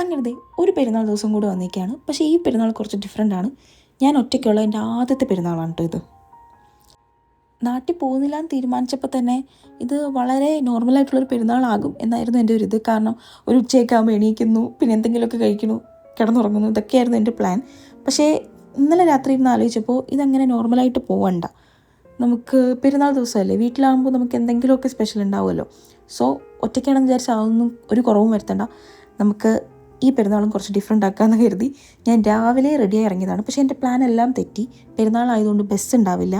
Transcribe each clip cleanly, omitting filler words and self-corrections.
അങ്ങനത്തെ ഒരു പെരുന്നാൾ ദിവസം കൂടി വന്നേക്കാണ്. പക്ഷേ ഈ പെരുന്നാൾ കുറച്ച് ഡിഫറെൻ്റ് ആണ്. ഞാൻ ഒറ്റയ്ക്കുള്ള എൻ്റെ ആദ്യത്തെ പെരുന്നാളാണ് കേട്ടോ ഇത്. നാട്ടിൽ പോകുന്നില്ല എന്ന് തീരുമാനിച്ചപ്പോൾ തന്നെ ഇത് വളരെ നോർമലായിട്ടുള്ളൊരു പെരുന്നാളാകും എന്നായിരുന്നു എൻ്റെ ഒരു ഇത്. കാരണം ഒരു ഉച്ചയൊക്കെ ആകുമ്പോൾ എണീക്കുന്നു, പിന്നെ എന്തെങ്കിലുമൊക്കെ കഴിക്കുന്നു, കിടന്നുറങ്ങുന്നു, ഇതൊക്കെയായിരുന്നു എൻ്റെ പ്ലാൻ. പക്ഷേ ഇന്നലെ രാത്രി ഇരുന്ന് ആലോചിച്ചപ്പോൾ ഇതങ്ങനെ നോർമലായിട്ട് പോവണ്ട. നമുക്ക് പെരുന്നാൾ ദിവസമല്ലേ, വീട്ടിലാകുമ്പോൾ നമുക്ക് എന്തെങ്കിലുമൊക്കെ സ്പെഷ്യൽ ഉണ്ടാവുമല്ലോ. സോ ഒറ്റയ്ക്കാണെന്ന് വിചാരിച്ചാൽ അതൊന്നും ഒരു കുറവും വരുത്തണ്ട. നമുക്ക് ഈ പെരുന്നാളും കുറച്ച് ഡിഫറെൻ്റ് ആക്കാമെന്ന് കരുതി ഞാൻ രാവിലെ റെഡിയായി ഇറങ്ങിയതാണ്. പക്ഷേ എൻ്റെ പ്ലാൻ എല്ലാം തെറ്റി. പെരുന്നാളായതുകൊണ്ട് ബസ് ഉണ്ടാവില്ല.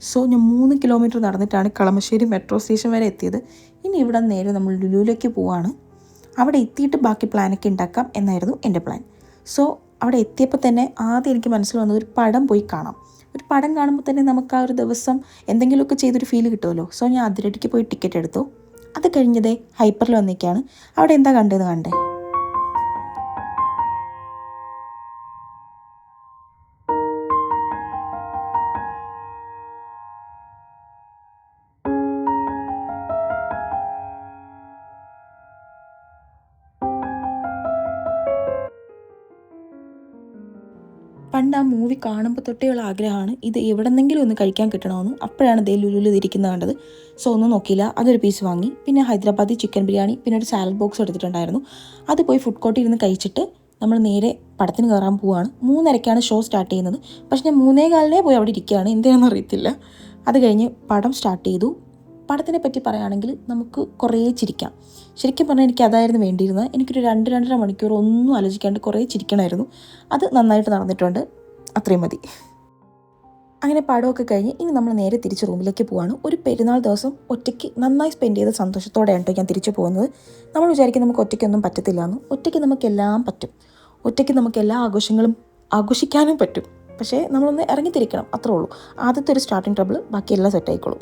സോ ഞാൻ 3 കിലോമീറ്റർ നടന്നിട്ടാണ് കളമശ്ശേരി മെട്രോ സ്റ്റേഷൻ വരെ എത്തിയത്. ഇനി ഇവിടെ നേരെ നമ്മൾ ലുലുവിലേക്ക് പോവാണ്. അവിടെ എത്തിയിട്ട് ബാക്കി പ്ലാനൊക്കെ ഉണ്ടാക്കാം എന്നായിരുന്നു എൻ്റെ പ്ലാൻ. സോ അവിടെ എത്തിയപ്പോൾ തന്നെ ആദ്യം എനിക്ക് മനസ്സിൽ വന്നത് ഒരു പടം പോയി കാണാം. ഒരു പടം കാണുമ്പോൾ തന്നെ നമുക്ക് ആ ഒരു ദിവസം എന്തെങ്കിലുമൊക്കെ ചെയ്തൊരു ഫീൽ കിട്ടുമല്ലോ. സോ ഞാൻ അതിരടിക്ക് പോയി ടിക്കറ്റ് എടുത്തു. അത് കഴിഞ്ഞതേ ഹൈപ്പറിൽ വന്നേക്കാണ്. അവിടെ എന്താ കണ്ടതെന്ന് കണ്ടേ. പണ്ട് ആ മൂവി കാണുമ്പോൾ തൊട്ടേയുള്ള ആഗ്രഹമാണ് ഇത് എവിടെന്നെങ്കിലും ഒന്ന് കഴിക്കാൻ കിട്ടണമെന്ന്. അപ്പോഴാണ് ദേ ലുലുവിൽ ഇരിക്കുന്നത് കണ്ടത്. സോ ഒന്നും നോക്കിയില്ല, അതൊരു പീസ് വാങ്ങി. പിന്നെ ഹൈദരാബാദി ചിക്കൻ ബിരിയാണി, പിന്നെ ഒരു സാലഡ് ബോക്സ് എടുത്തിട്ടുണ്ടായിരുന്നു. അത് പോയി ഫുഡ് കോർട്ടിൽ ഇരുന്ന് കഴിച്ചിട്ട് നമ്മൾ നേരെ പടത്തിന് കയറാൻ പോവുകയാണ്. 3:30ക്കാണ് ഷോ സ്റ്റാർട്ട് ചെയ്യുന്നത്. പക്ഷേ ഞാൻ 3:15 പോയി അവിടെ ഇരിക്കുകയാണ്, എന്തിനാണെന്ന് അറിയത്തില്ല. അത് കഴിഞ്ഞ് പടം സ്റ്റാർട്ട് ചെയ്തു. പടത്തിനെ പറ്റി പറയുകയാണെങ്കിൽ നമുക്ക് കുറേ ചിരിക്കാം. ശരിക്കും പറഞ്ഞാൽ എനിക്ക് അതായിരുന്നു വേണ്ടിയിരുന്നത്. എനിക്കൊരു 2-2.5 മണിക്കൂർ ഒന്നും ആലോചിക്കാണ്ട് കുറേ ചിരിക്കണമായിരുന്നു. അത് നന്നായിട്ട് നടന്നിട്ടുണ്ട്, അത്രയും മതി. അങ്ങനെ പടമൊക്കെ കഴിഞ്ഞ് ഇനി നമ്മൾ നേരെ തിരിച്ച് റൂമിലേക്ക് പോവാണ്. ഒരു പെരുന്നാൾ ദിവസം ഒറ്റയ്ക്ക് നന്നായി സ്പെൻഡ് ചെയ്ത സന്തോഷത്തോടെയാണ് കേട്ടോ ഞാൻ തിരിച്ചു പോകുന്നത്. നമ്മൾ വിചാരിക്കും നമുക്ക് ഒറ്റയ്ക്കൊന്നും പറ്റത്തില്ല എന്ന്. ഒറ്റയ്ക്ക് നമുക്കെല്ലാം പറ്റും. ഒറ്റയ്ക്ക് നമുക്ക് എല്ലാ ആഘോഷങ്ങളും ആഘോഷിക്കാനും പറ്റും. പക്ഷേ നമ്മളൊന്ന് ഇറങ്ങിത്തിരിക്കണം, അത്രേ ഉള്ളൂ. ആദ്യത്തെ ഒരു സ്റ്റാർട്ടിങ് ട്രബിൾ, ബാക്കിയെല്ലാം സെറ്റായിക്കോളും.